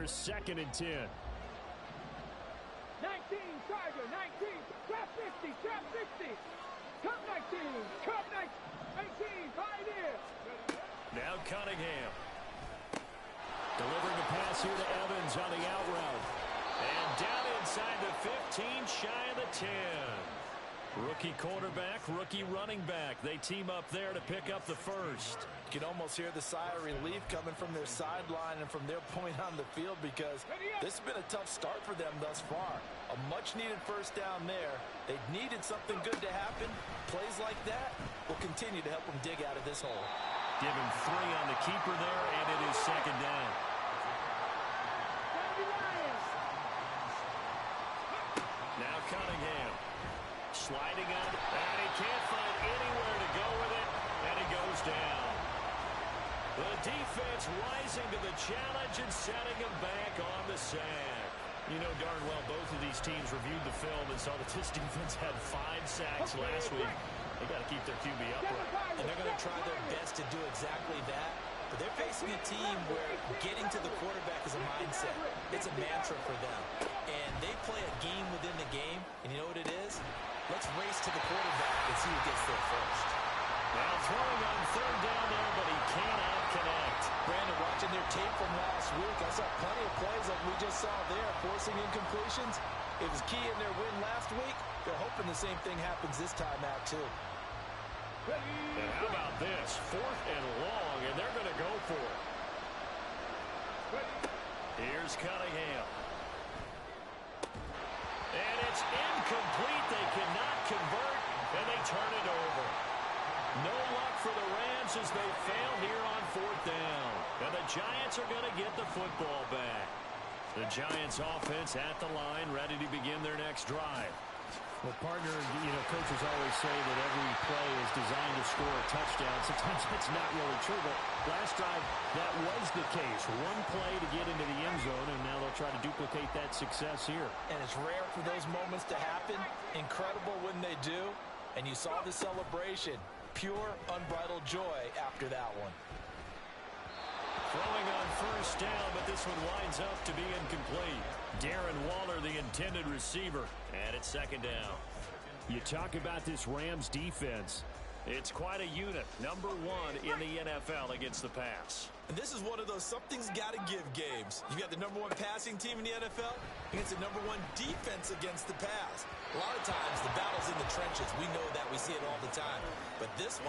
Here's 2nd and 10. 19, Charger, 19, trap 50, trap 60. Cup 19, cup 19, Pioneer. Now Cunningham. Delivering the pass here to Evans on the out route. And down inside the 15, shy of the 10. Rookie quarterback, rookie running back. They team up there to pick up the first. You can almost hear the sigh of relief coming from their sideline and from their point on the field because this has been a tough start for them thus far. A much-needed first down there. They needed something good to happen. Plays like that will continue to help them dig out of this hole. Give him 3 on the keeper there, and it is 2nd down. Now Cunningham. Sliding out, and he can't find anywhere to go with it, and he goes down. The defense rising to the challenge and setting him back on the sack. You know darn well both of these teams reviewed the film and saw that this defense had 5 sacks last week. They got to keep their QB upright. And they're going to try their best to do exactly that. But they're facing a team where getting to the quarterback is a mindset. It's a mantra for them. And they play a game within the game. And you know what it is? Let's race to the quarterback and see who gets there first. Now throwing on 3rd down there, but he cannot connect. Brandon, watching their tape from last week, I saw plenty of plays like we just saw there, forcing incompletions. It was key in their win last week. They're hoping the same thing happens this time out, too. And how about this? 4th and long, and they're going to go for it. Here's Cunningham. And it's incomplete. They cannot convert, and they turn it over. No luck for the Rams as they fail here on 4th down. And the Giants are going to get the football back. The Giants offense at the line, ready to begin their next drive. Well, partner, coaches always say that every play is designed to score a touchdown. Sometimes it's not really true, but last drive, that was the case. One play to get into the end zone, and now they'll try to duplicate that success here. And it's rare for those moments to happen. Incredible when they do. And you saw the celebration. Pure, unbridled joy after that one. Throwing on 1st down, but this one winds up to be incomplete. Darren Waller, the intended receiver, and it's 2nd down. You talk about this Rams defense. It's quite a unit. Number 1 in the NFL against the pass. And this is one of those something's got to give games. You got the number 1 passing team in the NFL against the number 1 defense against the pass. A lot of times the battle's in the trenches. We know that. We see it all the time. But this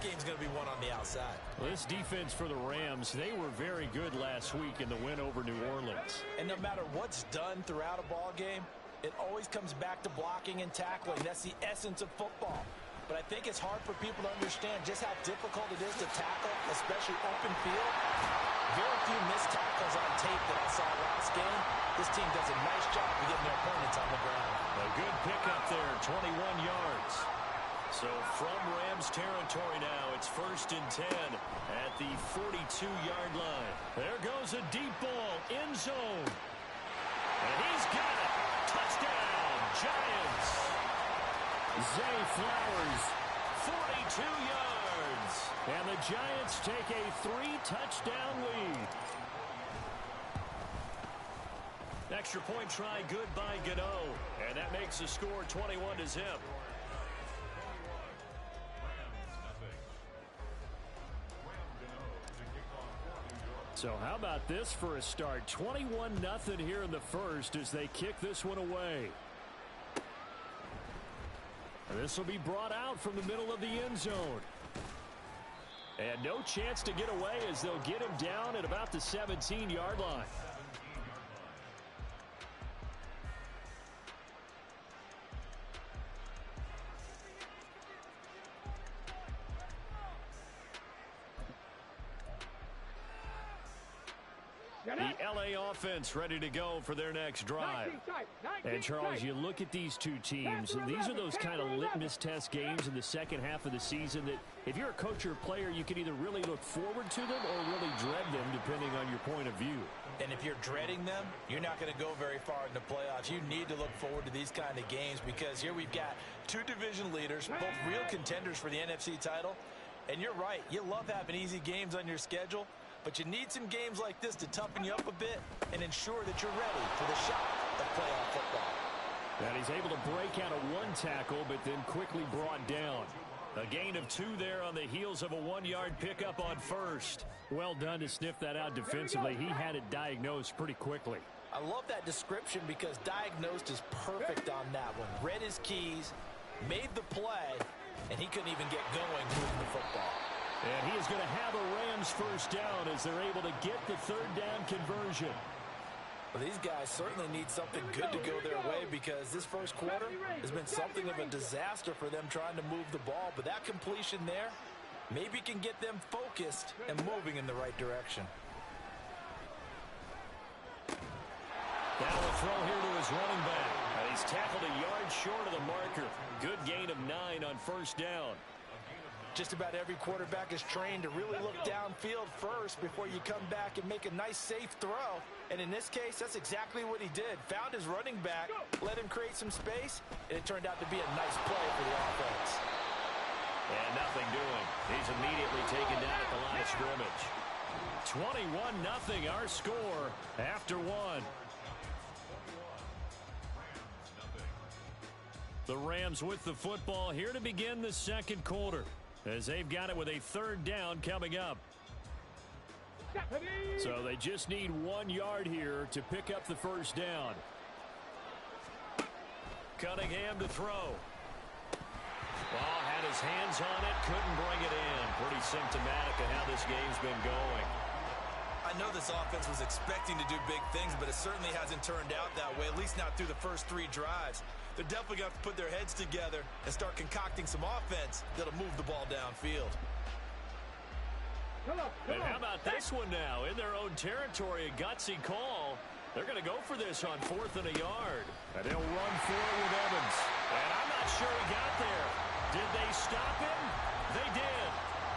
game's going to be won on the outside. Well, this defense for the Rams, they were very good last week in the win over New Orleans. And no matter what's done throughout a ball game, it always comes back to blocking and tackling. That's the essence of football. But I think it's hard for people to understand just how difficult it is to tackle, especially open field. Very few missed tackles on tape that I saw last game. This team does a nice job of getting their opponents on the ground. A good pickup there, 21 yards. So from Rams territory now, it's 1st and 10 at the 42-yard line. There goes a deep ball, end zone. And he's got it. Touchdown, Giants. Zay Flowers, 42 yards. And the Giants take a 3-touchdown lead. Extra point try good by Gano. And that makes the score 21-0. So how about this for a start? 21-0 here in the first as they kick this one away. This will be brought out from the middle of the end zone. And no chance to get away as they'll get him down at about the 17-yard line. The LA offense ready to go for their next drive. And, Charles, you look at these two teams, and these are those kind of litmus test games in the second half of the season that if you're a coach or a player, you can either really look forward to them or really dread them, depending on your point of view. And if you're dreading them, you're not going to go very far in the playoffs. You need to look forward to these kind of games because here we've got two division leaders, both real contenders for the NFC title. And you're right, you love having easy games on your schedule. But you need some games like this to toughen you up a bit and ensure that you're ready for the shock of playoff football. And he's able to break out of one tackle, but then quickly brought down. A gain of 2 there on the heels of a 1-yard pickup on first. Well done to sniff that out defensively. He had it diagnosed pretty quickly. I love that description because diagnosed is perfect on that one. Read his keys, made the play, and he couldn't even get going moving the football. And he is going to have a Rams first down as they're able to get the 3rd down conversion. Well, these guys certainly need something good to go their way because this first quarter has been something of a disaster for them trying to move the ball. But that completion there maybe can get them focused and moving in the right direction. Now a throw here to his running back. And he's tackled a yard short of the marker. Good gain of 9 on first down. Just about every quarterback is trained to really look downfield first before you come back and make a nice, safe throw. And in this case, that's exactly what he did. Found his running back, let him create some space, and it turned out to be a nice play for the offense. And nothing doing. He's immediately taken down at the line of scrimmage. 21-0 our score after 1. The Rams with the football here to begin the second quarter, as they've got it with a 3rd down coming up. So they just need 1 yard here to pick up the first down. Cunningham to throw. Well, had his hands on it, couldn't bring it in. Pretty symptomatic of how this game's been going. I know this offense was expecting to do big things, but it certainly hasn't turned out that way, at least not through the first 3 drives. They're definitely going to have to put their heads together and start concocting some offense that'll move the ball downfield. And how about this one now? In their own territory, a gutsy call. They're going to go for this on 4th and a yard. And they'll run for it with Evans. And I'm not sure he got there. Did they stop him? They did.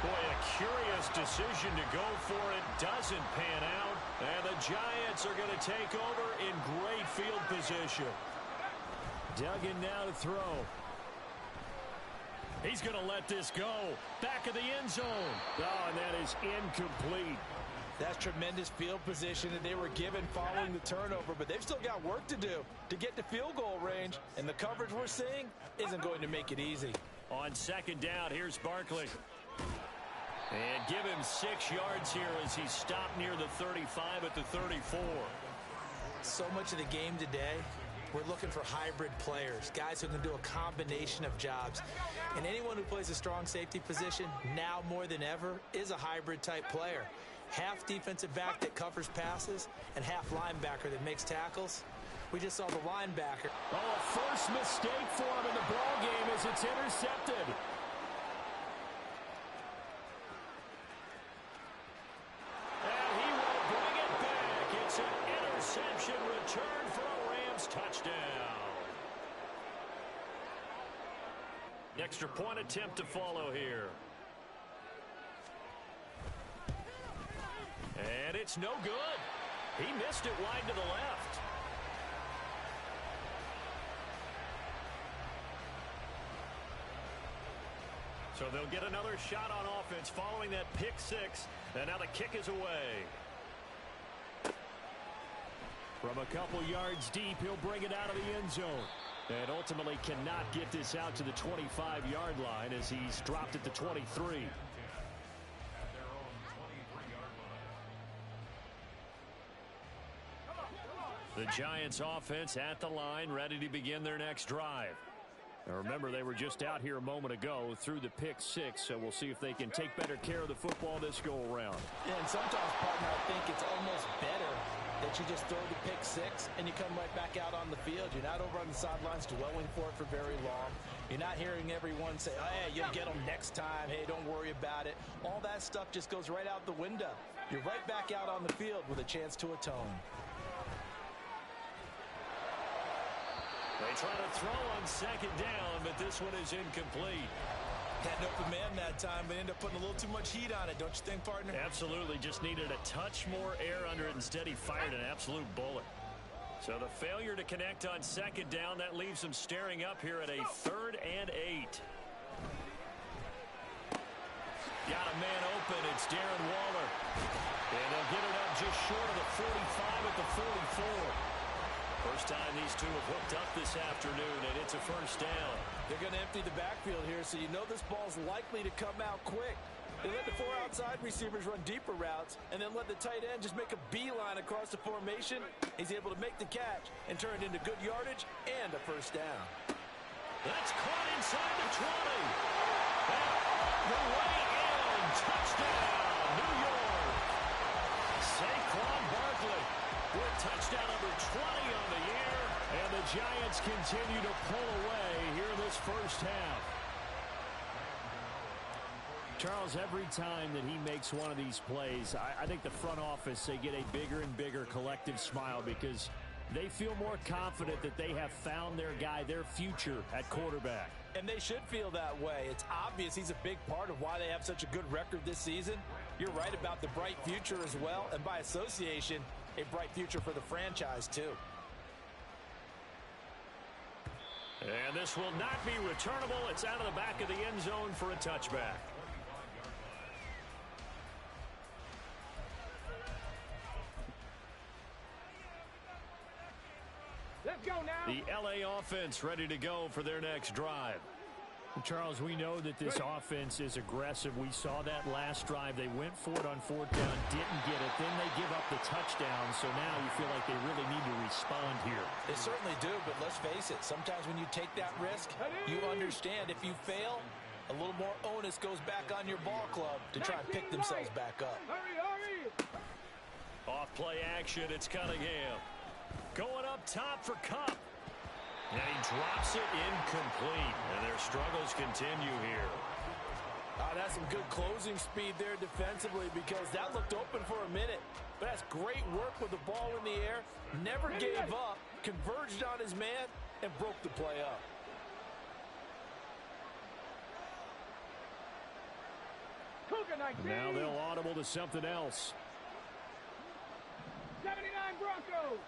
Boy, a curious decision to go for it. Doesn't pan out. And the Giants are going to take over in great field position. Duggan now to throw. He's going to let this go. Back of the end zone. Oh, and that is incomplete. That's tremendous field position that they were given following the turnover, but they've still got work to do to get to field goal range, and the coverage we're seeing isn't going to make it easy. On 2nd down, here's Barkley. And give him 6 yards here as he's stopped near the 35 at the 34. So much of the game today, we're looking for hybrid players, guys who can do a combination of jobs. And anyone who plays a strong safety position, now more than ever, is a hybrid type player. Half defensive back that covers passes and half linebacker that makes tackles. We just saw the linebacker. Oh, a first mistake for him in the ball game as it's intercepted. And he will bring it back. It's an interception return for a Rams touchdown. Extra point attempt to follow here. And it's no good. He missed it wide to the left. So they'll get another shot on offense following that pick 6. And now the kick is away. From a couple yards deep, he'll bring it out of the end zone. And ultimately cannot get this out to the 25-yard line as he's dropped at the 23. The Giants offense at the line, ready to begin their next drive. Now remember, they were just out here a moment ago through the pick 6, so we'll see if they can take better care of the football this go-around. Yeah, and sometimes, partner, I think it's almost better that you just throw the pick 6 and you come right back out on the field. You're not over on the sidelines dwelling for it for very long. You're not hearing everyone say, oh, hey, you'll get them next time. Hey, don't worry about it. All that stuff just goes right out the window. You're right back out on the field with a chance to atone. They try to throw on 2nd down, but this one is incomplete. Had an open man that time, but ended up putting a little too much heat on it, don't you think, partner? Absolutely. Just needed a touch more air under it. Instead, he fired an absolute bullet. So the failure to connect on 2nd down, that leaves them staring up here at a 3rd and 8. Got a man open. It's Darren Waller. 45 at the 44. First time these two have hooked up this afternoon, and it's a first down. They're going to empty the backfield here, so you know this ball's likely to come out quick. They let the 4 outside receivers run deeper routes and then let the tight end just make a beeline across the formation. He's able to make the catch and turn it into good yardage and a first down. That's caught inside the 20. The way in. Touchdown, New York. Saquon Barkley with touchdown number 20 on the year. And the Giants continue to pull away here in this first half. Charles, every time that he makes one of these plays, I think the front office, they get a bigger and bigger collective smile because they feel more confident that they have found their guy, their future at quarterback. And they should feel that way. It's obvious he's a big part of why they have such a good record this season. You're right about the bright future as well, and by association, a bright future for the franchise too. And this will not be returnable. It's out of the back of the end zone for a touchback. Let's go now. The LA offense ready to go for their next drive. Charles, we know that this offense is aggressive. We saw that last drive. They went for it on 4th down, didn't get it. Then they give up the touchdown, so now you feel like they really need to respond here. They certainly do, but let's face it. Sometimes when you take that risk, you understand if you fail, a little more onus goes back on your ball club to try and pick themselves back up. Hurry, hurry. Off play action, it's Cunningham. Going up top for Kupp. And he drops it incomplete. And their struggles continue here. That's some good closing speed there defensively because that looked open for a minute. But that's great work with the ball in the air. Never gave up, converged on his man, and broke the play up. Now they'll audible to something else. 79 Broncos.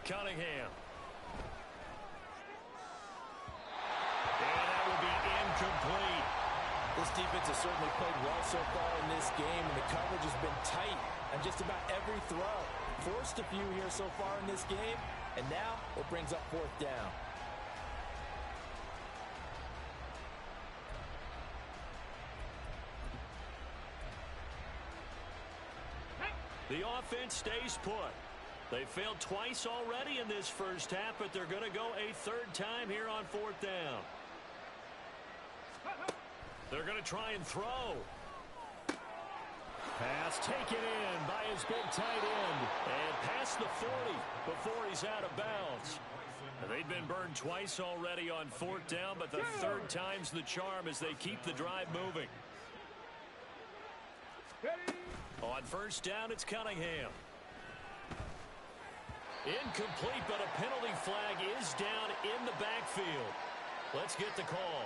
Cunningham. And that will be incomplete. This defense has certainly played well so far in this game, and the coverage has been tight on just about every throw. Forced a few here so far in this game, and now it brings up 4th down. The offense stays put. They failed twice already in this first half, but they're going to go a 3rd time here on 4th down. They're going to try and throw. Pass taken in by his big tight end. And past the 40 before he's out of bounds. They've been burned twice already on 4th down, but the 3rd time's the charm as they keep the drive moving. On 1st down, it's Cunningham. Incomplete, but a penalty flag is down in the backfield. Let's get the call.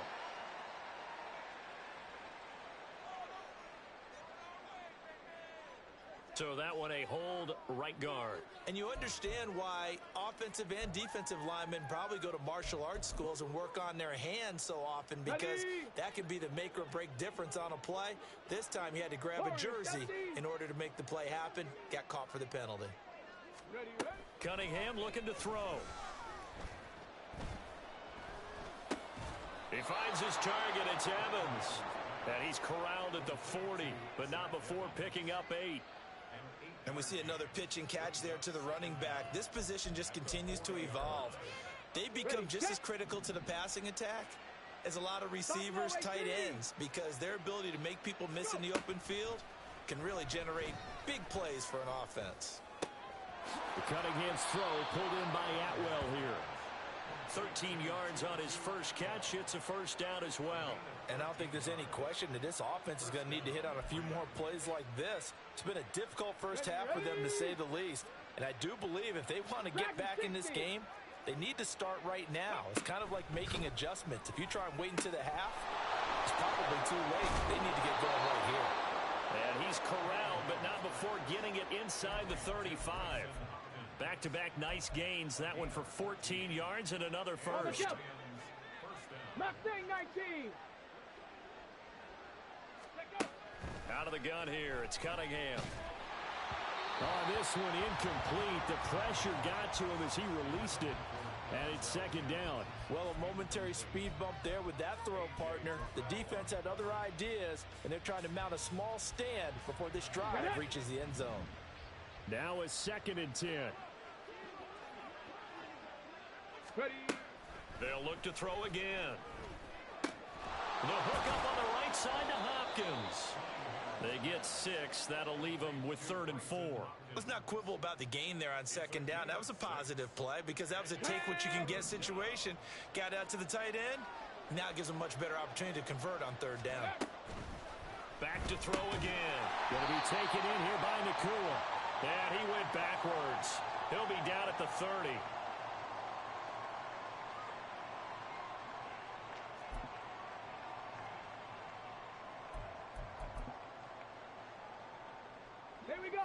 So that one a hold, right guard. And you understand why offensive and defensive linemen probably go to martial arts schools and work on their hands so often, because that can be the make or break difference on a play. This time he had to grab a jersey in order to make the play happen. Got caught for the penalty. Cunningham looking to throw. He finds his target. It's Evans. And he's corralled at the 40, but not before picking up 8. And we see another pitch and catch there to the running back. This position just continues to evolve. They become just as critical to the passing attack as a lot of receivers, tight ends, because their ability to make people miss in the open field can really generate big plays for an offense. The Cunningham's throw pulled in by Atwell here. 13 yards on his first catch. It's a first down as well. And I don't think there's any question that this offense is going to need to hit on a few more plays like this. It's been a difficult first half for them, to say the least. And I do believe if they want to get back in this game, they need to start right now. It's kind of like making adjustments. If you try and wait until the half, it's probably too late. They need to get going right here. And he's corralled, but not before getting it inside the 35. Back-to-back nice gains. That one for 14 yards and another first. Mustang 19. Out of the gun here, it's Cunningham. Oh, this one incomplete. The pressure got to him as he released it. And it's second down. Well, a momentary speed bump there with that throw, partner. The defense had other ideas, and they're trying to mount a small stand before this drive reaches the end zone. Now it's 2nd and 10. Ready. They'll look to throw again. The hook up on the right side to Hopkins. They get 6. That'll leave them with 3rd and 4. Let's not quibble about the gain there on 2nd down. That was a positive play because that was a take-what-you-can-get situation. Got out to the tight end. Now it gives them a much better opportunity to convert on 3rd down. Back to throw again. Going to be taken in here by Nakua. And he went backwards. He'll be down at the 30.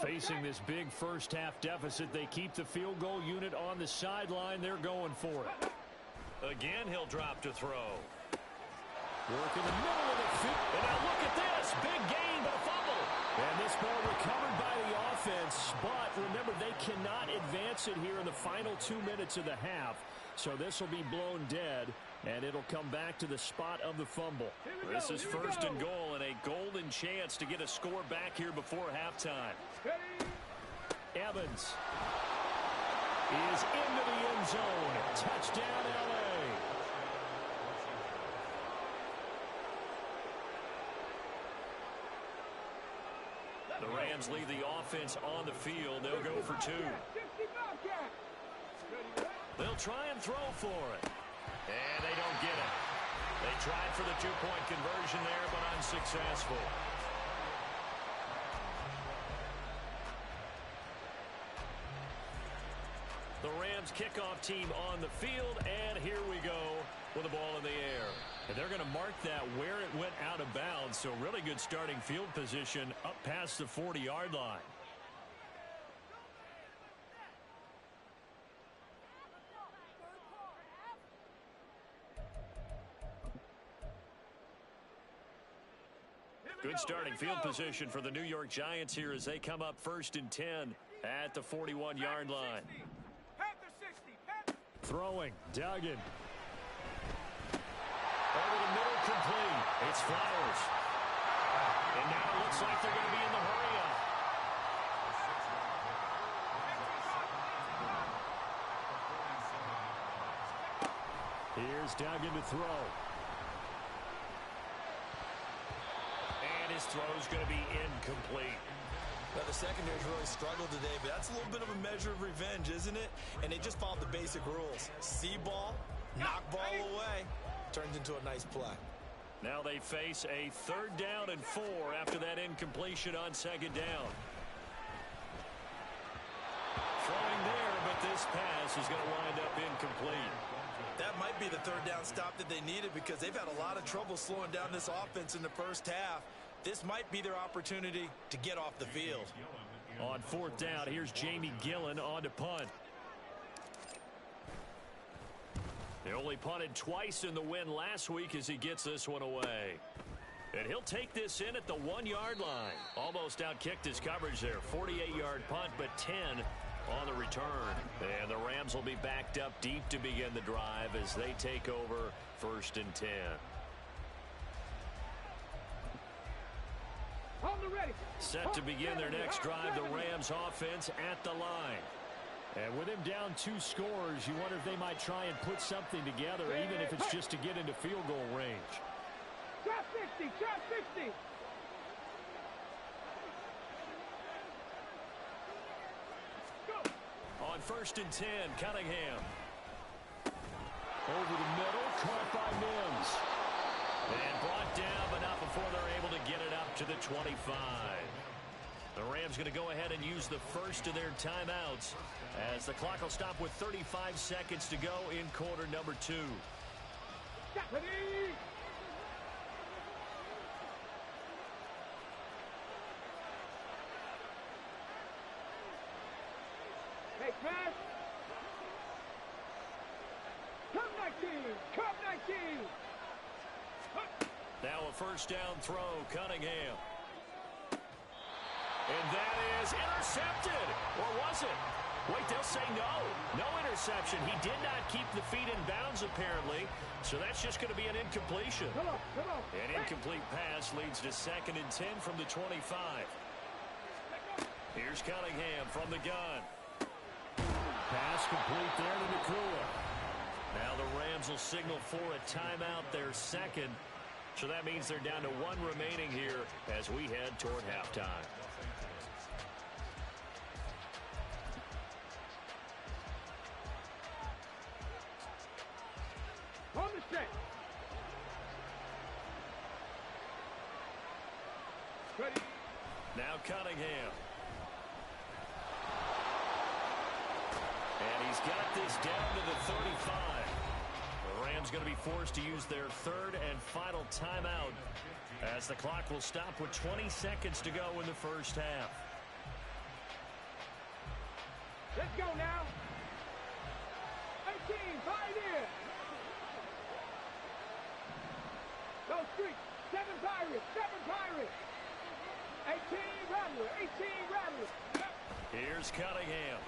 Facing this big first-half deficit, they keep the field goal unit on the sideline. They're going for it. Again, he'll drop to throw. Work in the middle of the field. And now look at this. Big gain, but a fumble. And this ball recovered by the offense. But remember, they cannot advance it here in the final 2 minutes of the half. So this will be blown dead, and it'll come back to the spot of the fumble. This is 1st and goal, and a golden chance to get a score back here before halftime. Evans is into the end zone. Touchdown, L.A. The Rams leave the offense on the field. They'll go for 2. They'll try and throw for it. And they don't get it. They tried for the 2-point conversion there, but unsuccessful. The Rams kickoff team on the field, and here we go with the ball in the air. And they're going to mark that where it went out of bounds, so really good starting field position up past the 40-yard line. Good starting field position for the New York Giants here as they come up 1st and 10 at the 41-yard line. Throwing, Duggan. Over the middle, complete. It's Flowers. And now it looks like they're going to be in the hurry-up. Here's Duggan to throw. And his throw's going to be incomplete. Now, the secondary's really struggled today, but that's a little bit of a measure of revenge, isn't it? And they just followed the basic rules. See ball, knock ball away. Turns into a nice play. Now they face a 3rd down and 4 after that incompletion on 2nd down. Throwing there, but this pass is going to wind up incomplete. That might be the 3rd down stop that they needed because they've had a lot of trouble slowing down this offense in the first half. This might be their opportunity to get off the field. On 4th down, here's Jamie Gillen on to punt. He only punted twice in the win last week as he gets this one away. And he'll take this in at the 1-yard line. Almost outkicked his coverage there. 48-yard punt, but 10 on the return. And the Rams will be backed up deep to begin the drive as they take over 1st and 10. Set to begin their next drive, the Rams offense at the line. And with him down 2 scores, you wonder if they might try and put something together, even if it's just to get into field goal range. Drop 50, drop 50. On 1st and 10, Cunningham. Over the middle, caught by Mims. And brought down, but not before they're able to get it up to the 25. The Rams going to go ahead and use the first of their timeouts as the clock will stop with 35 seconds to go in quarter number 2. Ready. Hey, pass. Come 19. Come 19. Now a 1st down throw, Cunningham. And that is intercepted. Or was it? Wait, they'll say no. No interception. He did not keep the feet in bounds, apparently. So that's just going to be an incompletion. Come on. An incomplete pass leads to 2nd and 10 from the 25. Here's Cunningham from the gun. Pass complete there to Nakua. Now the Rams will signal for a timeout, their second. So that means they're down to 1 remaining here as we head toward halftime. On the set. Ready. Now Cunningham. And he's got this down to the 35. The Rams going to be forced to use their 3rd and final timeout as the clock will stop with 20 seconds to go in the first half. Let's go now. 18, fight in. Go streak. 7 Pirates. 18 Rattlers. Here's Cunningham.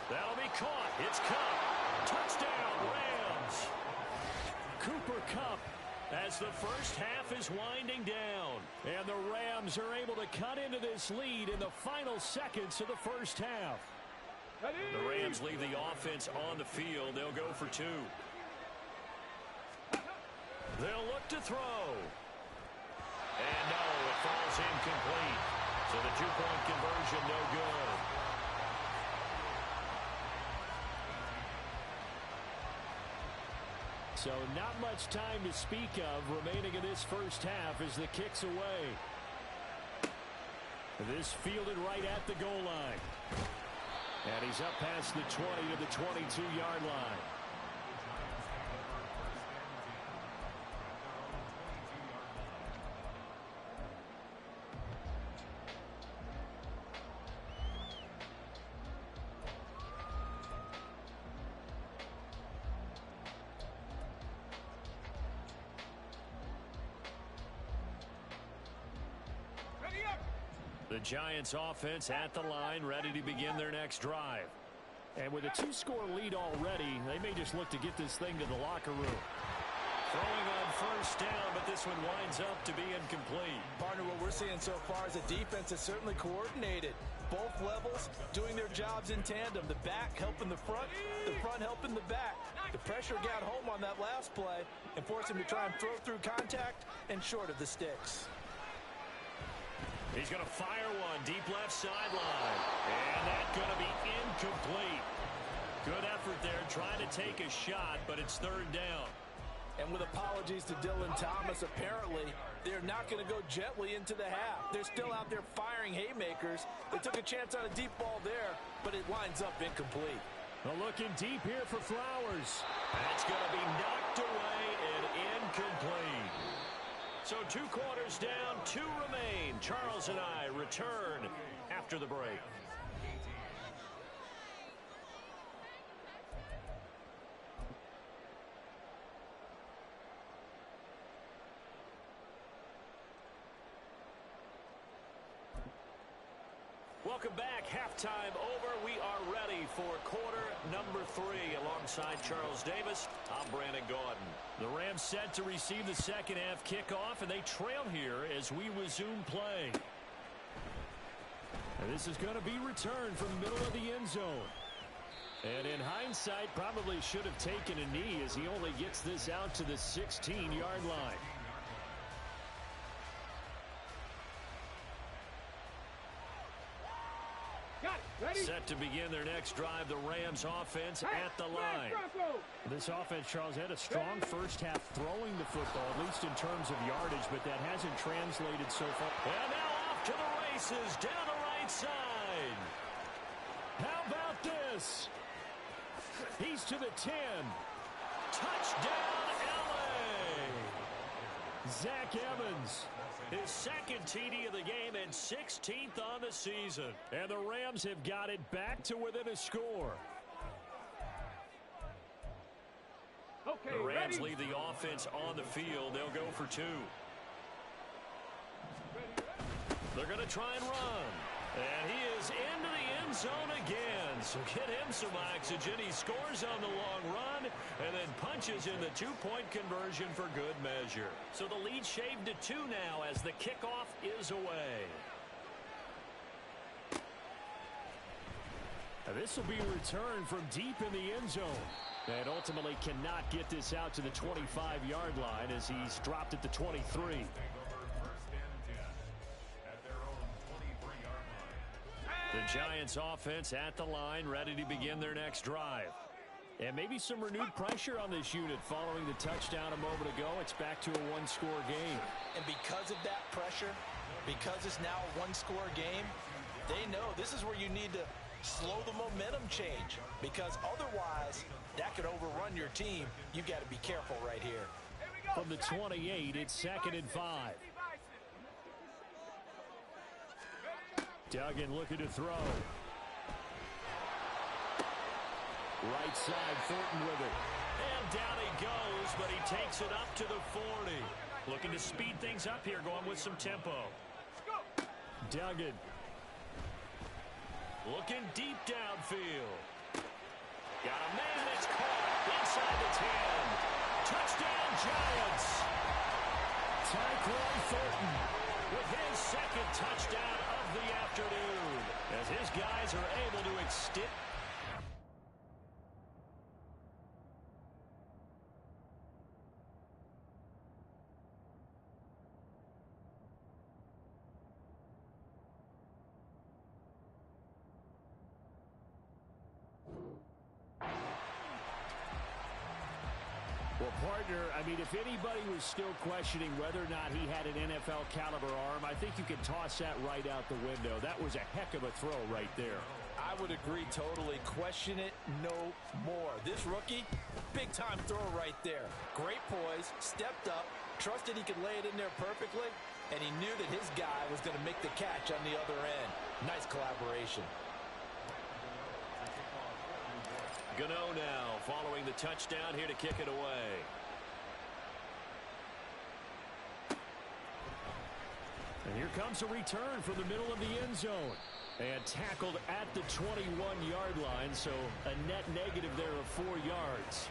That'll be caught. It's Kupp. Touchdown, Rams. Cooper Kupp as the first half is winding down. And the Rams are able to cut into this lead in the final seconds of the first half. The Rams leave the offense on the field. They'll go for 2. They'll look to throw. And no, it falls incomplete. So the 2-point conversion no good. So not much time to speak of remaining in this first half as the kick's away. This fielded right at the goal line. And he's up past the 20 to the 22-yard line. The Giants offense at the line, ready to begin their next drive. And with a 2-score lead already, they may just look to get this thing to the locker room. Throwing on first down, but this one winds up to be incomplete. Partner, what we're seeing so far is the defense is certainly coordinated. Both levels doing their jobs in tandem. The back helping the front helping the back. The pressure got home on that last play and forced him to try and throw through contact and short of the sticks. He's going to fire one deep left sideline. And that's going to be incomplete. Good effort there trying to take a shot, but it's 3rd down. And with apologies to Dylan Thomas, apparently they're not going to go gently into the half. They're still out there firing haymakers. They took a chance on a deep ball there, but it winds up incomplete. Well, looking deep here for Flowers. That's going to be knocked away and incomplete. So 2 quarters down, 2 remain. Charles and I return after the break. Welcome back. Halftime over. We are ready for quarter number 3. Alongside Charles Davis, I'm Brandon Gaudin. The Rams set to receive the second half kickoff, and they trail here as we resume play. And this is going to be returned from the middle of the end zone. And in hindsight, probably should have taken a knee as he only gets this out to the 16-yard line. Set to begin their next drive, the Rams offense at the line. This offense, Charles, had a strong first half throwing the football, at least in terms of yardage, but that hasn't translated so far. And now off to the races, down the right side. How about this? He's to the 10. Touchdown, LA! Zach Evans. His second TD of the game and 16th on the season. And the Rams have got it back to within a score. Okay, the Rams ready? leave the offense on the field. They'll go for 2. They're going to try and run. And he is into the end zone again. So get him some oxygen. He scores on the long run and then punches in the two-point conversion for good measure. So the lead shaved to 2 now as the kickoff is away. Now this will be a return from deep in the end zone. And ultimately cannot get this out to the 25-yard line as he's dropped at the 23. The Giants offense at the line, ready to begin their next drive. And maybe some renewed pressure on this unit following the touchdown a moment ago. It's back to a one-score game. And because of that pressure, because it's now a one-score game, they know this is where you need to slow the momentum change, because otherwise that could overrun your team. You got to be careful right here. From the 28, it's 2nd and 5. Duggan looking to throw. Right side, Thornton with it. And down he goes, but he takes it up to the 40. Looking to speed things up here, going with some tempo. Duggan. Looking deep downfield. Got a man that's caught inside the 10. Touchdown, Giants. Tyquan Thornton with his second touchdown of the afternoon as his guys are able to extend. Well, partner, I mean, if anybody was still questioning whether or not he had an NFL caliber arm, I think you can toss that right out the window. That was a heck of a throw right there. I would agree totally. Question it no more. This rookie, big-time throw right there. Great poise, stepped up, trusted he could lay it in there perfectly, and he knew that his guy was going to make the catch on the other end. Nice collaboration. Gano now following the touchdown here to kick it away. And here comes a return from the middle of the end zone. And tackled at the 21-yard line, so a net negative there of 4 yards.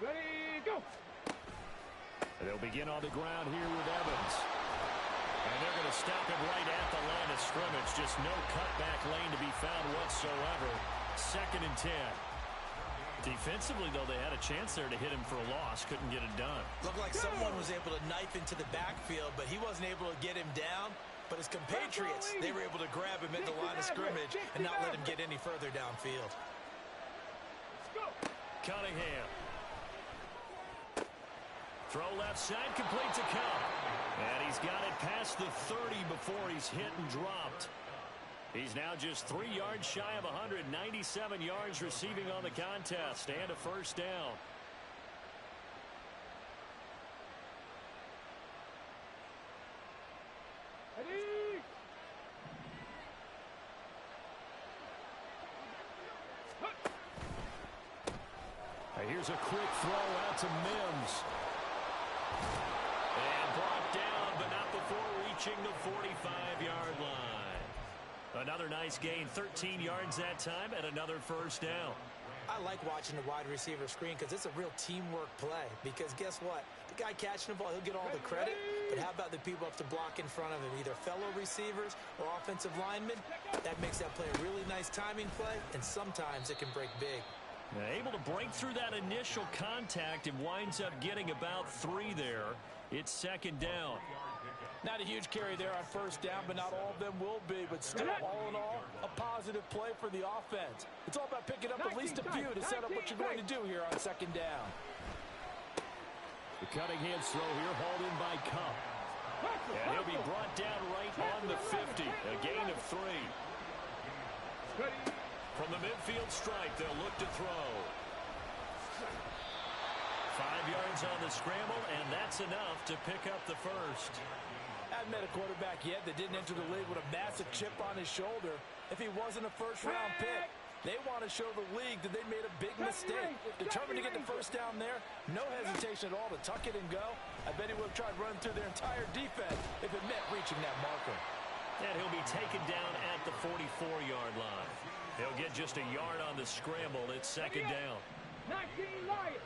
Ready, go! They'll begin on the ground here with Evans. And they're going to stop him right at the line of scrimmage. Just no cutback lane to be found whatsoever. 2nd and 10. Defensively, though, they had a chance there to hit him for a loss. Couldn't get it done. Looked like someone was able to knife into the backfield, but he wasn't able to get him down. But his compatriots, they were able to grab him at the line of scrimmage and not let him get any further downfield. Cunningham. Throw left side, complete to Cup. And he's got it past the 30 before he's hit and dropped. He's now just 3 yards shy of 197 yards receiving on the contest and a first down. Ready? Here's a quick throw out to Mims. And brought down, but not before reaching the 45-yard line. Another nice gain, 13 yards that time, and another first down. I like watching the wide receiver screen because it's a real teamwork play. Because guess what? The guy catching the ball, he'll get all the credit. But how about the people up to block in front of him, either fellow receivers or offensive linemen? That makes that play a really nice timing play, and sometimes it can break big. Able to break through that initial contact and winds up getting about 3 there. It's 2nd down. Not a huge carry there on first down, but not all of them will be. But still, all in all, a positive play for the offense. It's all about picking up at least a few to set up what you're going to do here on 2nd down. The Cunningham's throw here hauled in by Cup. And he'll be brought down right on the 50. A gain of 3. From the midfield stripe, they'll look to throw. 5 yards on the scramble, and that's enough to pick up the first. I haven't met a quarterback yet that didn't enter the league with a massive chip on his shoulder if he wasn't a first-round pick. They want to show the league that they made a big mistake. Determined to get the first down there, no hesitation at all to tuck it and go. I bet he would have tried running through their entire defense if it meant reaching that marker. And he'll be taken down at the 44-yard line. He'll get just a yard on the scramble. It's second down. 19 Lions.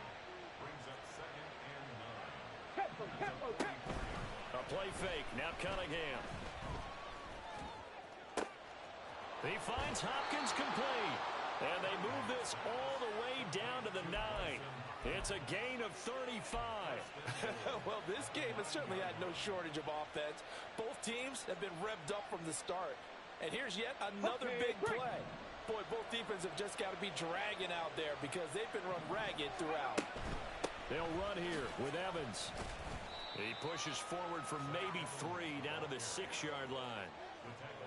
A play fake. Now Cunningham. He finds Hopkins complete. And they move this all the way down to the 9. It's a gain of 35. Well, this game has certainly had no shortage of offense. Both teams have been revved up from the start. And here's yet another big play. Boy, both defenses have just got to be dragging out there because they've been run ragged throughout. They'll run here with Evans. He pushes forward for maybe 3 down to the 6-yard line.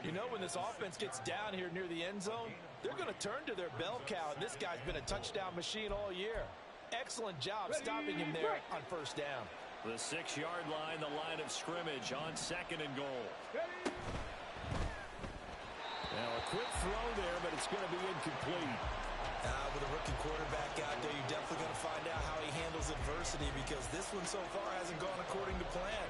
You know, when this offense gets down here near the end zone, they're going to turn to their bell cow, and this guy's been a touchdown machine all year. Excellent job stopping him there on first down. The 6-yard line, the line of scrimmage on 2nd and goal. Now a quick throw there, but it's going to be incomplete. With a rookie quarterback out there, you're definitely going to find out how he handles adversity because this one so far hasn't gone according to plan.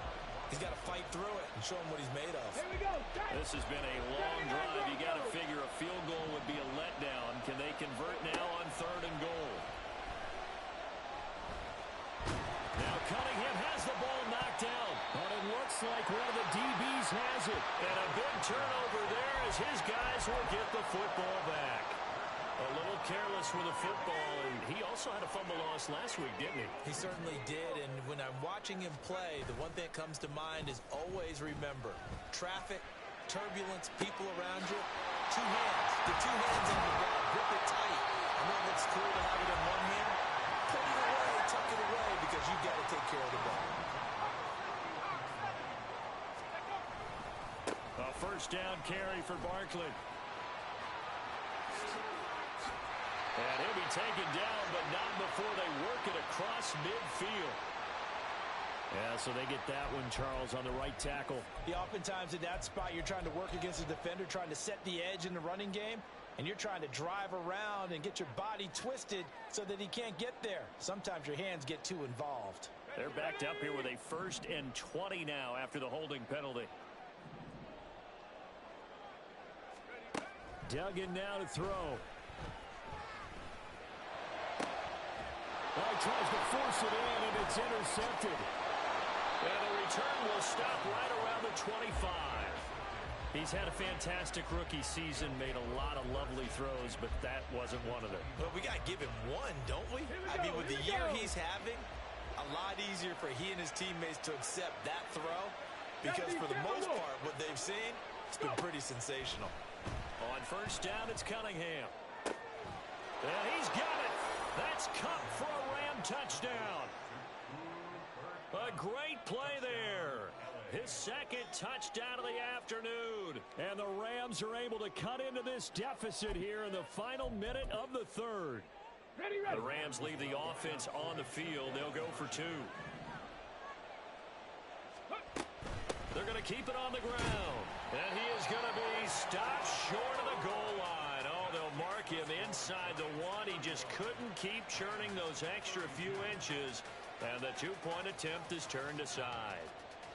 He's got to fight through it and show him what he's made of. Here we go. This has been a long drive. You got to figure a field goal would be a letdown. Can they convert now on 3rd and goal? Now Cunningham has the ball knocked down. But it looks like one of the DBs has it. And a big turnover there as his guys will get the football back. A little careless with the football, and he also had a fumble loss last week, didn't he? He certainly did, and when I'm watching him play, the one thing that comes to mind is always remember, traffic, turbulence, people around you, 2 hands. Get 2 hands on the ball, grip it tight. I know it looks cool to have it in one hand. Put it away, tuck it away, because you've got to take care of the ball. A first down carry for Barkley. And he'll be taken down, but not before they work it across midfield. Yeah, so they get that one, Charles, on the right tackle. Yeah, oftentimes in that spot, you're trying to work against a defender, trying to set the edge in the running game, and you're trying to drive around and get your body twisted so that he can't get there. Sometimes your hands get too involved. They're backed up here with a 1st and 20 now after the holding penalty. Duggan now to throw. Well, he tries to force it in, and it's intercepted. And the return will stop right around the 25. He's had a fantastic rookie season, made a lot of lovely throws, but that wasn't one of them. Well, we got to give him one, don't we? I mean, with the year he's having, a lot easier for he and his teammates to accept that throw because for the most part, what they've seen, it's been pretty sensational. On first down, it's Cunningham. And he's got it. That's Cup for a Ram touchdown. A great play there. His 2nd touchdown of the afternoon. And the Rams are able to cut into this deficit here in the final minute of the 3rd. The Rams leave the offense on the field. They'll go for 2. They're going to keep it on the ground. And he is going to be stopped short of the goal line. Oh, they'll mark him inside the 1. He just couldn't keep churning those extra few inches. And the 2-point attempt is turned aside.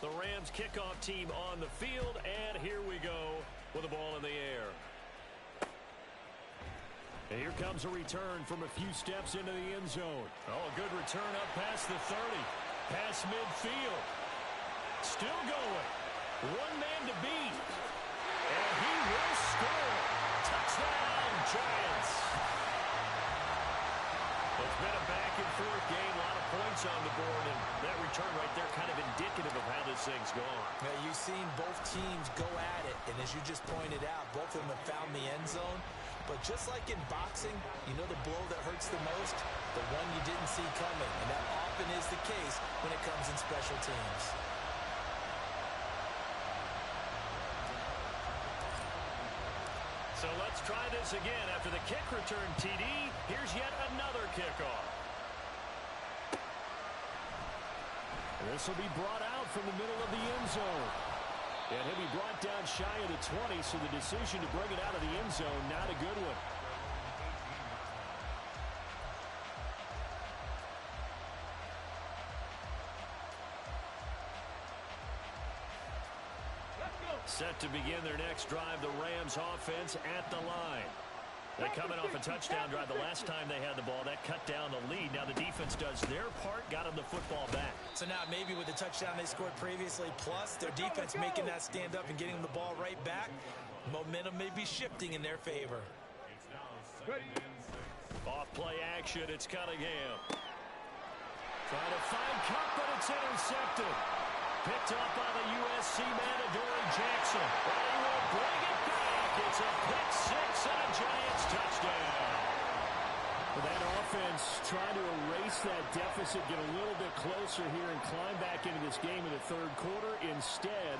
The Rams kickoff team on the field. And here we go with the ball in the air. And here comes a return from a few steps into the end zone. Oh, a good return up past the 30. Past midfield. Still going. 1 man to beat. And he will score. Touchdown, Giants. It's been a back-and-forth game. A lot of points on the board. And that return right there kind of indicative of how this thing's gone. Now, you've seen both teams go at it. And as you just pointed out, both of them have found the end zone. But just like in boxing, you know the blow that hurts the most? The one you didn't see coming. And that often is the case when it comes in special teams. So let's Let's try this again. After the kick return TD, here's yet another kickoff. This will be brought out from the middle of the end zone. And he'll be brought down shy of the 20, so the decision to bring it out of the end zone, not a good one. Set to begin their next drive, the Rams offense at the line. They're coming off a touchdown drive the last time they had the ball. That cut down the lead. Now the defense does their part, got them the football back. So now maybe with the touchdown they scored previously, plus their defense making that stand up and getting them the ball right back, momentum may be shifting in their favor. Off play action, it's Cunningham. Trying to find Cup, but it's intercepted. Picked up by the USC man, Adoree Jackson. But he will bring it back. It's a pick six and a Giants touchdown. That offense trying to erase that deficit, get a little bit closer here and climb back into this game in the third quarter. Instead,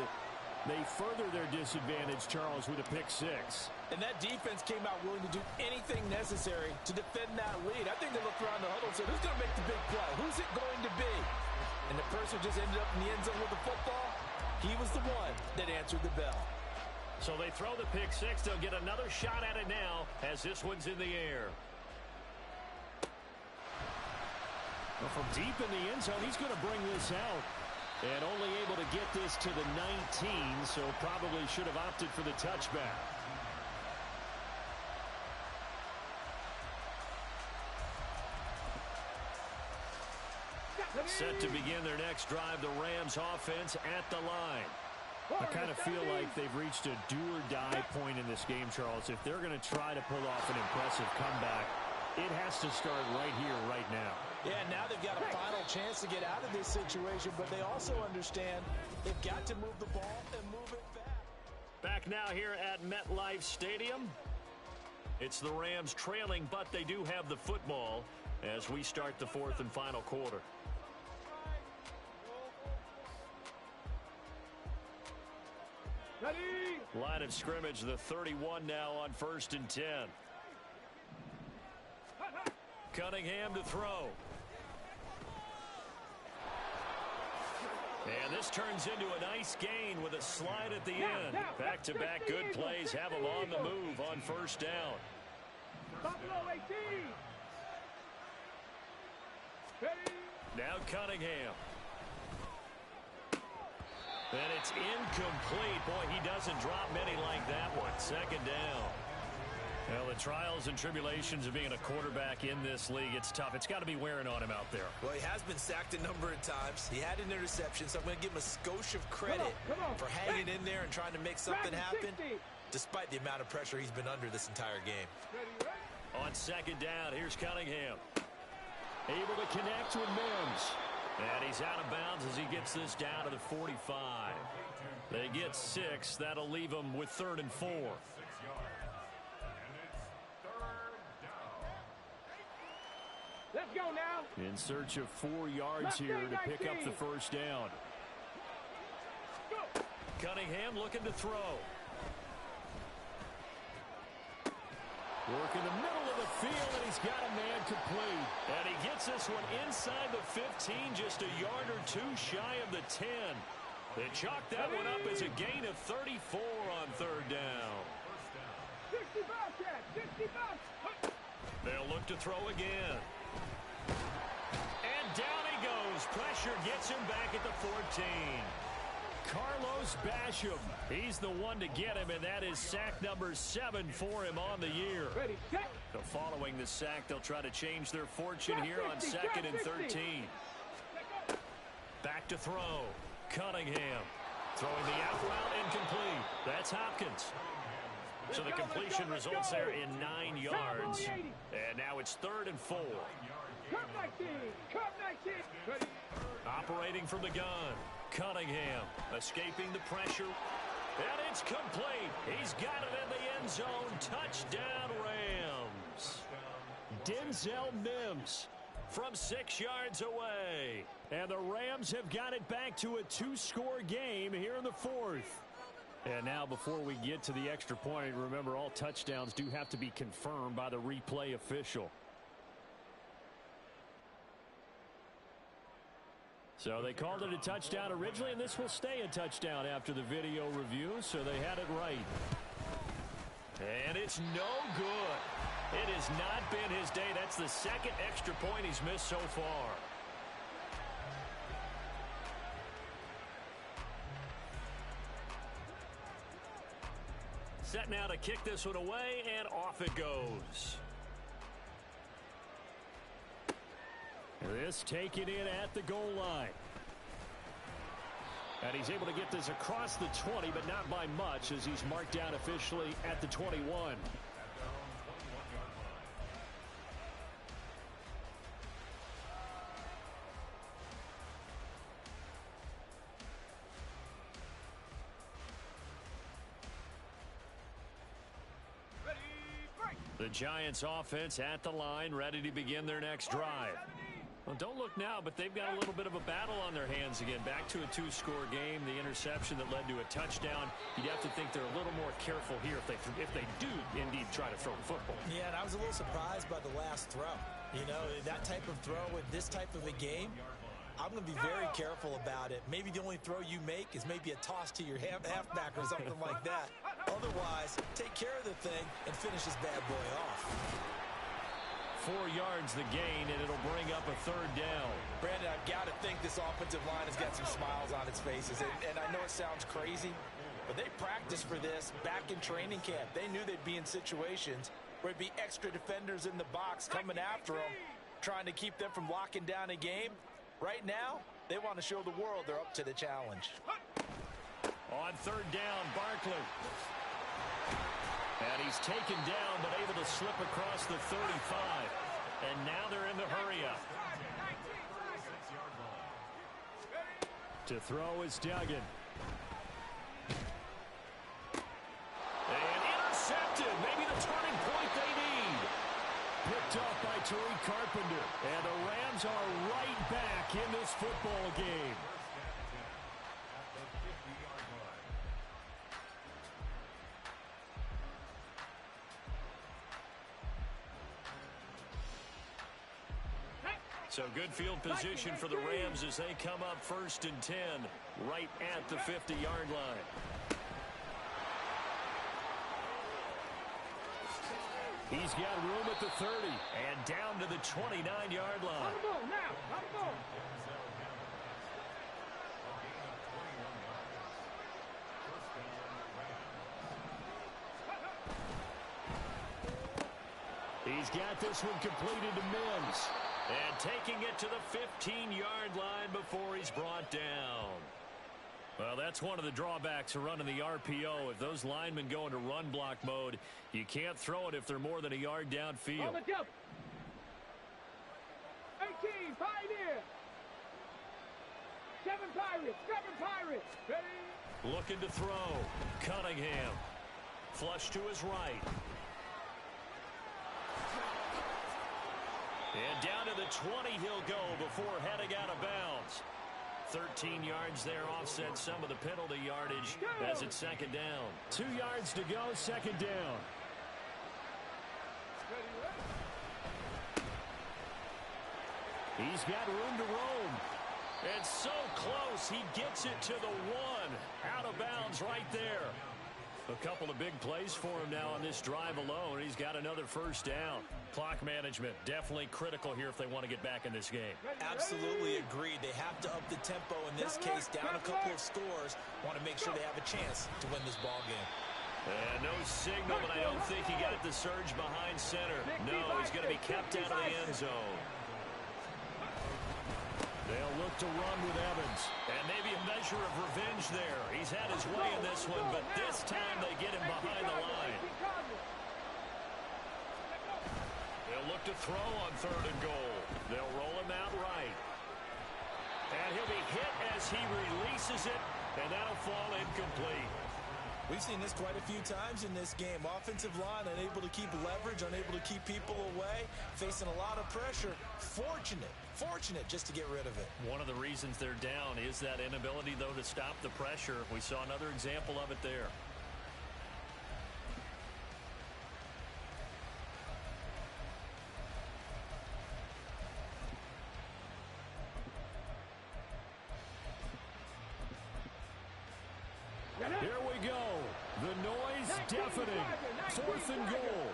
they further their disadvantage, Charles, with a pick six. And that defense came out willing to do anything necessary to defend that lead. I think they looked around the huddle and said, who's going to make the big play? Who's it going to be? And the person who just ended up in the end zone with the football, he was the one that answered the bell. So they throw the pick six. They'll get another shot at it now as this one's in the air. Well, from deep in the end zone, he's going to bring this out. And only able to get this to the 19, so probably should have opted for the touchback. Set to begin their next drive, the Rams offense at the line. I kind of feel like they've reached a do-or-die point in this game, Charles. If they're going to try to pull off an impressive comeback, it has to start right here, right now. Yeah, now they've got a final chance to get out of this situation, but they also understand they've got to move the ball and move it back. Back now here at MetLife Stadium. It's the Rams trailing, but they do have the football as we start the fourth and final quarter. Line of scrimmage, the 31 now on 1st and 10. Cunningham to throw. And this turns into a nice gain with a slide at the end. Back-to-back good plays have them on the move on 1st down. Now Cunningham. And it's incomplete. Boy, he doesn't drop many like that one. 2nd down. Well, the trials and tribulations of being a quarterback in this league, it's tough. It's got to be wearing on him out there. Well, he has been sacked a number of times. He had an interception, so I'm going to give him a skosh of credit for hanging in there and trying to make something happen, despite the amount of pressure he's been under this entire game. On 2nd down, here's Cunningham. Able to connect with Mims. And he's out of bounds as he gets this down to the 45. They get 6. That'll leave them with 3rd and 4. Let's go now. In search of 4 yards here to pick up the 1st down. Go. Cunningham looking to throw. Work in the middle of the field, and he's got a man complete. And he gets this one inside the 15, just a yard or 2 shy of the 10. They chalk that one up as a gain of 34 on 3rd down. 60 bucks, Chad. 60 bucks. They'll look to throw again. And down he goes. Pressure gets him back at the 14. Carlos Basham. He's the one to get him, and that is sack number 7 for him on the year. Ready, set. So following the sack, they'll try to change their fortune here on 2nd and 13. Back to throw. Cunningham. Throwing the out route incomplete. That's Hopkins. So the completion results there in 9 yards. And now it's 3rd and 4. Cup 19. Cup 19. Ready. Operating from the gun. Cunningham escaping the pressure. And it's complete. He's got it in the end zone. Touchdown, Rams. Denzel Mims from 6 yards away. And the Rams have got it back to a 2-score game here in the 4th. And now before we get to the extra point, remember all touchdowns do have to be confirmed by the replay official. So they called it a touchdown originally, and this will stay a touchdown after the video review, so they had it right. And it's no good. It has not been his day. That's the second extra point he's missed so far. Set now to kick this one away, and off it goes. This taken in at the goal line. And he's able to get this across the 20, but not by much, as he's marked down officially at the 21. The Giants offense at the line, ready to begin their next drive. Well, don't look now, but they've got a little bit of a battle on their hands again. Back to a two-score game. The interception that led to a touchdown. You'd have to think they're a little more careful here if they do indeed try to throw the football. Yeah, and I was a little surprised by the last throw. You know, that type of throw with this type of a game, I'm going to be very careful about it. Maybe the only throw you make is maybe a toss to your halfback or something like that. Otherwise, take care of the thing and finish this bad boy off. 4 yards the gain, and it'll bring up a third down. Brandon, I've got to think this offensive line has got some smiles on its faces. And I know it sounds crazy, but they practiced for this back in training camp. They knew they'd be in situations where it'd be extra defenders in the box coming after them, trying to keep them from locking down a game. Right now, they want to show the world they're up to the challenge. On third down, Barkley. And he's taken down, but able to slip across the 35. And now they're in the hurry-up. To throw is Duggan. And intercepted. Maybe the turning point they need. Picked up by Tariq Carpenter. And the Rams are right back in this football game. So good field position for the Rams as they come up 1st and 10, right at the 50-yard line. He's got room at the 30 and down to the 29-yard line. He's got this one completed to Mims. And taking it to the 15-yard line before he's brought down. Well, that's one of the drawbacks of running the RPO. If those linemen go into run block mode, you can't throw it if they're more than a yard downfield. 18, Pioneer. 7 Pirates. Ready? Looking to throw. Cunningham. Flush to his right. And down to the 20 he'll go before heading out of bounds. 13 yards there, offset some of the penalty yardage as it's second down. 2 yards to go, second down. He's got room to roam. And so close, he gets it to the 1. Out of bounds right there. A couple of big plays for him now on this drive alone. He's got another first down. Clock management definitely critical here if they want to get back in this game. Absolutely agreed. They have to up the tempo in this case, down a couple of scores. Want to make sure they have a chance to win this ball game. And no signal, but I don't think he got the surge behind center. No, he's going to be kept out of the end zone. They'll look to run with Evans. And maybe a measure of revenge there. He's had his way in this one, but this time they get him behind the line. They'll look to throw on 3rd and goal. They'll roll him out right. And he'll be hit as he releases it, and that'll fall incomplete. We've seen this quite a few times in this game. Offensive line unable to keep leverage, unable to keep people away, facing a lot of pressure. Fortunate just to get rid of it. One of the reasons they're down is that inability, though, to stop the pressure. We saw another example of it there. Here we go. The noise deafening. 4th and goal.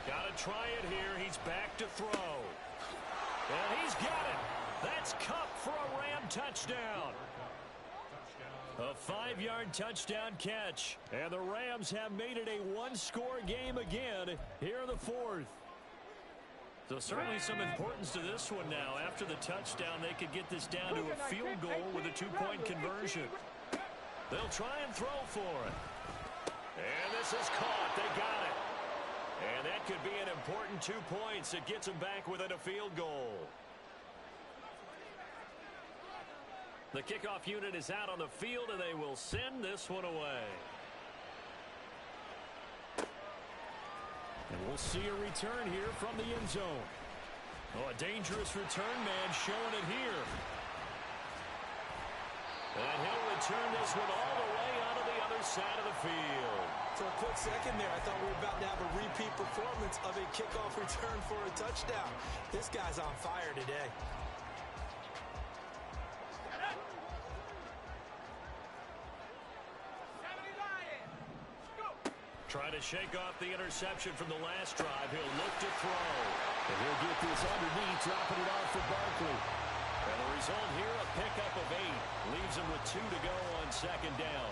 Got to try it here. He's back to throw. And he's got it. That's Cup for a Ram touchdown. A 5-yard touchdown catch. And the Rams have made it a one-score game again here in the 4th. So certainly some importance to this one now. After the touchdown, they could get this down to a field goal with a 2-point conversion. They'll try and throw for it. And this is caught. They got it. And that could be an important 2 points. It gets them back within a field goal. The kickoff unit is out on the field, and they will send this one away. And we'll see a return here from the end zone. Oh, a dangerous return man showing it here. And he'll return this one all the way onto the other side of the field. For a quick second there, I thought we were about to have a repeat performance of a kickoff return for a touchdown. This guy's on fire today. Trying to shake off the interception from the last drive. He'll look to throw. And he'll get this underneath, dropping it off for Barkley. And the result here, a pickup of 8. Leaves him with 2 to go on second down.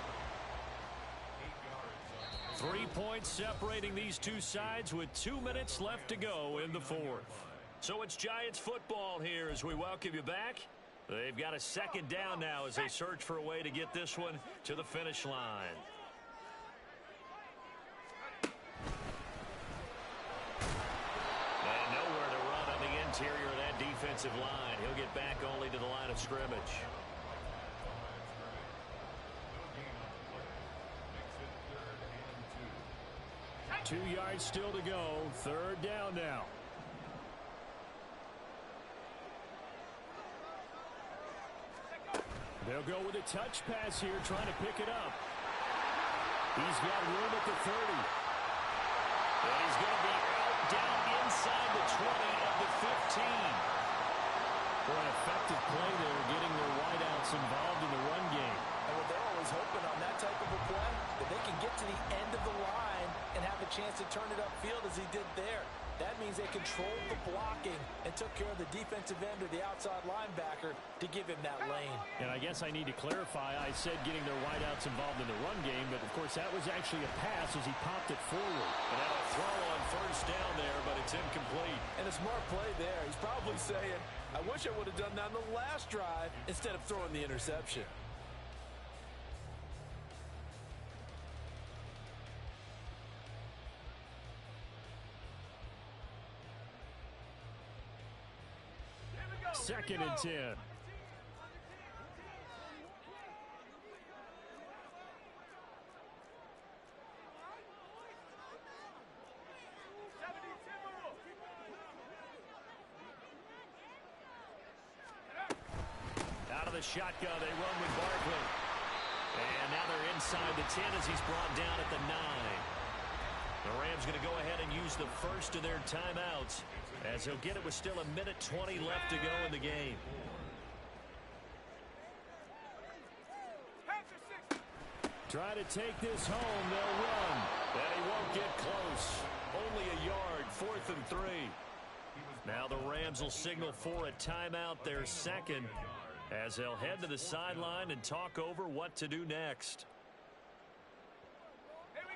3 points separating these two sides with 2 minutes left to go in the 4th. So it's Giants football here as we welcome you back. They've got a second down now as they search for a way to get this one to the finish line. And nowhere to run on the interior of that defensive line. He'll get back only to the line of scrimmage. Two yards still to go. Third down now. They'll go with a touch pass here, trying to pick it up. He's got room at the 30. And he's going to be out down inside the 20 of the 15. For an effective play there, getting their wideouts involved in the run game. And what they're always hoping on that type of a play, that they can get to the end of the line and have a chance to turn it upfield as he did there. That means they controlled the blocking and took care of the defensive end or the outside linebacker to give him that lane. And I guess I need to clarify, I said getting their wideouts involved in the run game, but of course that was actually a pass as he popped it forward. And now a throw on first down there, but it's incomplete. And a smart play there. He's probably saying, I wish I would have done that on the last drive instead of throwing the interception. Second and 10. Out of the shotgun, they run with Barkley. And now they're inside the 10 as he's brought down at the 9. The Rams going to go ahead and use the first of their timeouts, as he'll get it with still 1:20 left to go in the game. Try to take this home. They'll run. And he won't get close. Only a yard. 4th and 3. Now the Rams will signal for a timeout, their second, as they'll head to the sideline and talk over what to do next.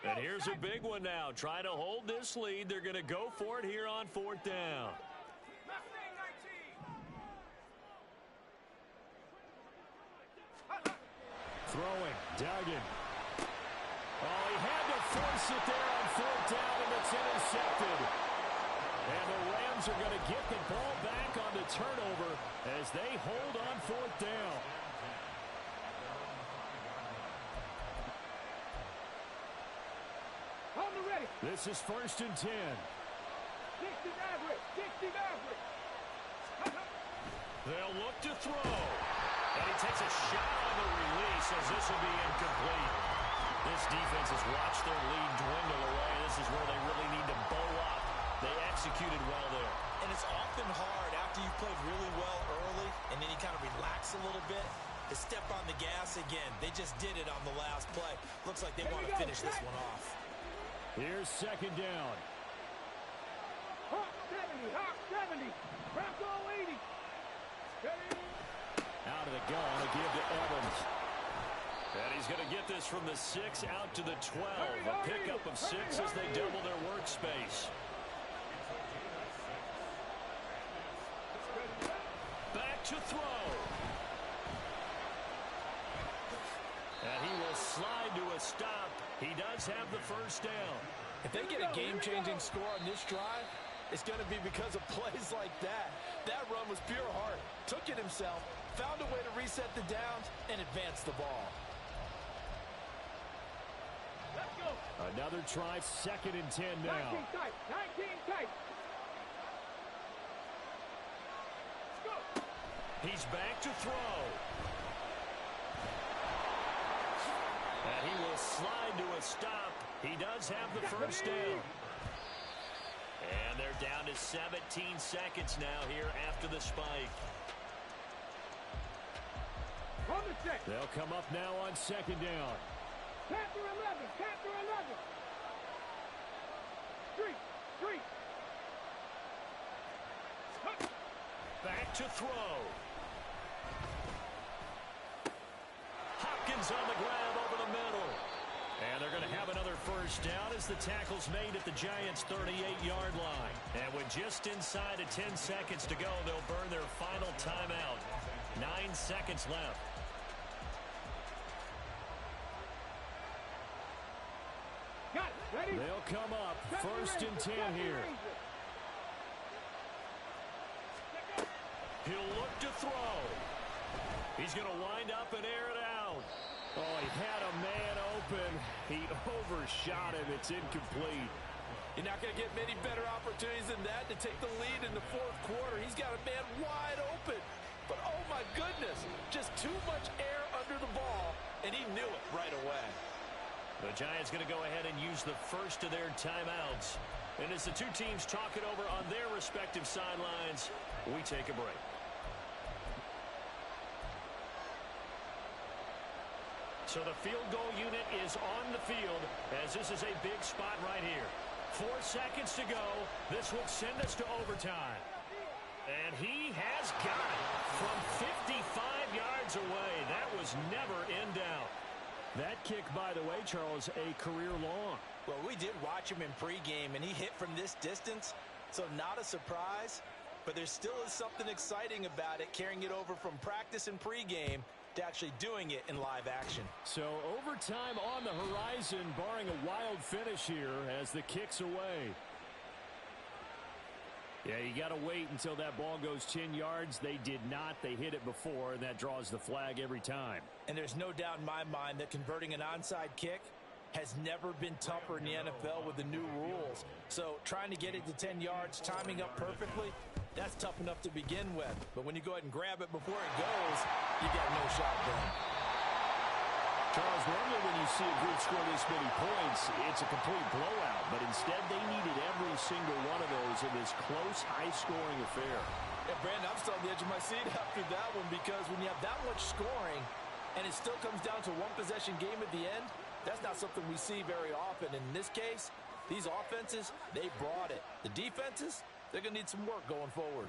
And here's a big one now. Try to hold this lead. They're going to go for it here on 4th down. Throwing. Duggan. Oh, he had to force it there on 4th down, and it's intercepted. And the Rams are going to get the ball back on the turnover as they hold on 4th down. This is 1st and 10. 60 Maverick. 60 Maverick. They'll look to throw. And he takes a shot on the release as this will be incomplete. This defense has watched their lead dwindle away. This is where they really need to bow up. They executed well there. And it's often hard after you've played really well early and then you kind of relax a little bit to step on the gas again. They just did it on the last play. Looks like they want to finish this one off. Here's 2nd down. Hawk 70. Hawk 70. Bronco 80. Out of the gun, a give to Evans. And he's going to get this from the 6 out to the 12. A pickup of 6 as they double their workspace. Back to throw. And he will slide to a stop. He does have the 1st down. If they get a game-changing score on this drive, it's going to be because of plays like that. That run was pure heart. Took it himself, found a way to reset the downs, and advance the ball. Let's go. Another try, 2nd and 10 now. 19 tight. 19 tight. Let's go. He's back to throw. And he will slide to a stop. He does have the 1st down. And they're down to 17 seconds now here after the spike. On the check. They'll come up now on 2nd down. Capture 11. Capture 11. Street. Back to throw. Hopkins on the grab over the middle. And they're going to have another 1st down as the tackle's made at the Giants' 38-yard line. And with just inside of 10 seconds to go, they'll burn their final timeout. 9 seconds left. Got it. Ready? They'll come up 1st and 10 here. He'll look to throw. He's going to wind up and air it out. Oh, he had a man open. He overshot him. It's incomplete. You're not going to get many better opportunities than that to take the lead in the 4th quarter. He's got a man wide open. But, oh, my goodness, just too much air under the ball, and he knew it right away. The Giants going to go ahead and use the 1st of their timeouts. And as the two teams talk it over on their respective sidelines, we take a break. So the field goal unit is on the field as this is a big spot right here. 4 seconds to go. This will send us to overtime. And he has got it from 55 yards away. That was never in doubt. That kick, by the way, Charles, a career long. Well, we did watch him in pregame, and he hit from this distance, so not a surprise. But there still is something exciting about it, carrying it over from practice and pregame to actually doing it in live action. So overtime on the horizon, barring a wild finish here as the kick's away. Yeah, you got to wait until that ball goes 10 yards. They did not. They hit it before, and that draws the flag every time. And there's no doubt in my mind that converting an onside kick has never been tougher in the NFL with the new rules. So trying to get it to 10 yards, timing up perfectly, that's tough enough to begin with. But when you go ahead and grab it before it goes, you got no shot then. Charles, normally when you see a group score this many points, it's a complete blowout. But instead, they needed every single one of those in this close, high-scoring affair. Yeah, Brandon, I'm still on the edge of my seat after that one because when you have that much scoring and it still comes down to one-possession game at the end, that's not something we see very often. In this case, these offenses, they brought it. The defenses, they're going to need some work going forward.